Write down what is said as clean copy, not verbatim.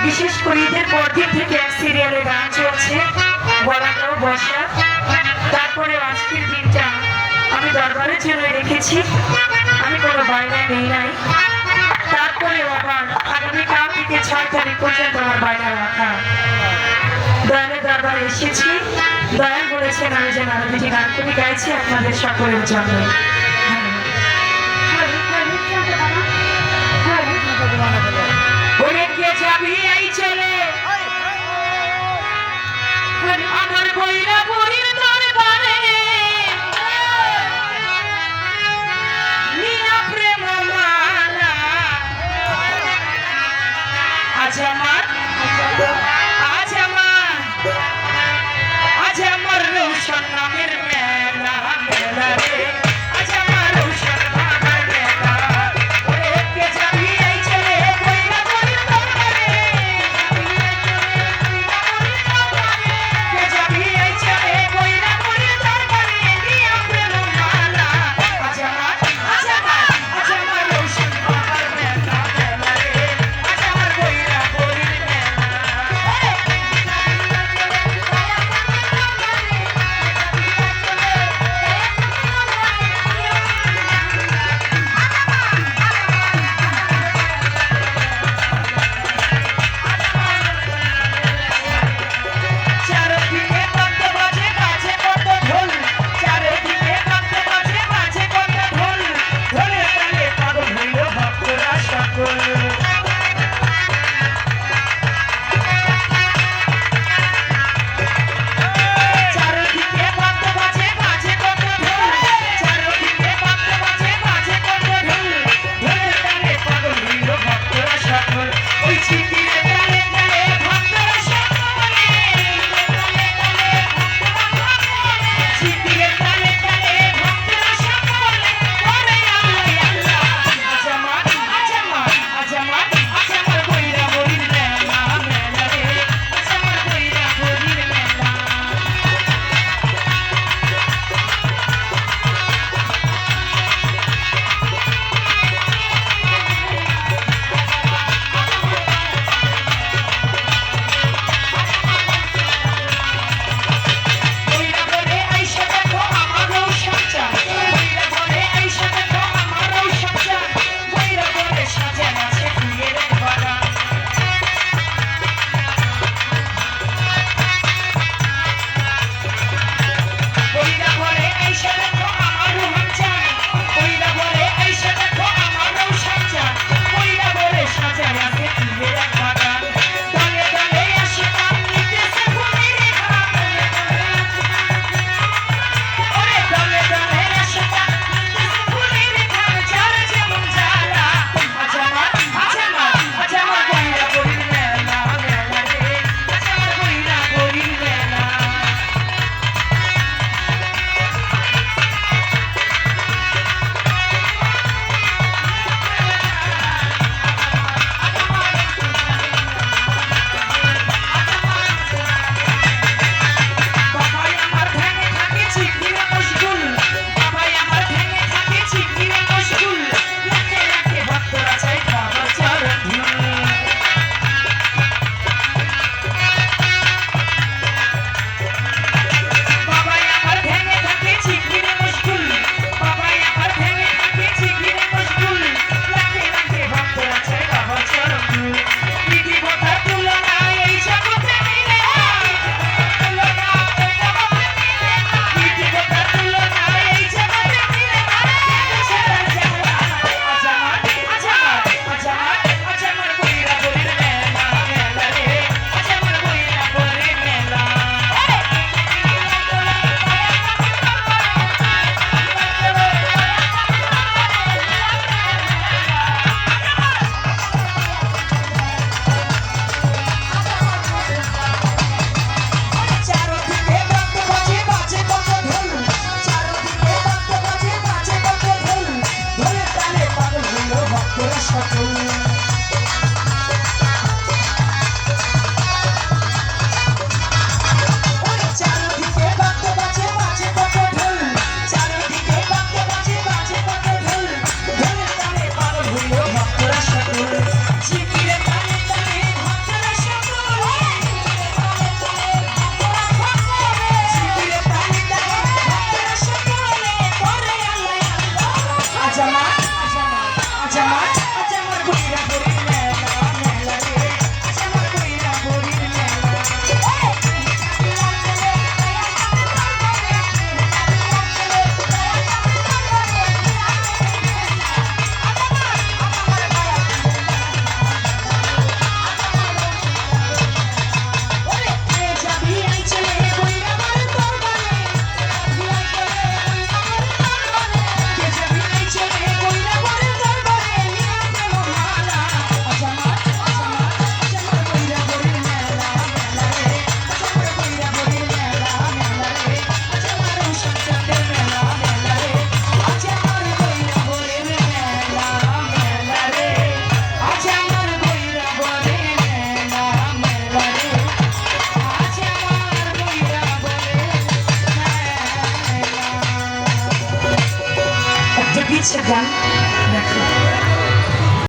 বিশেষ করে ঈদের পরদিন থেকে এক সিরিয়ালে গান চলছে বলানো বসা। তারপরে আজকের দিনটা আমি দরবারের জন্য রেখেছি, আমি কোনো বাইরে নেই নাই। তারপরে আবার আগামীকাল থেকে 6 তারিখ পর্যন্ত আমার বাইরে রাখা। দয়ালের দরবারে এসেছি, দয়াল বলেছেন আমি যেন আরো দুটি গান করে গাইছি আপনাদের সকলের জন্য। যাবি এই ছেলে আমার বইরা বুড়ির দরবারে নিয়া প্রেম মালা। আজ আমার রোশন নামের মেলা মেলা রে। ইচ্ছে গান রাখো।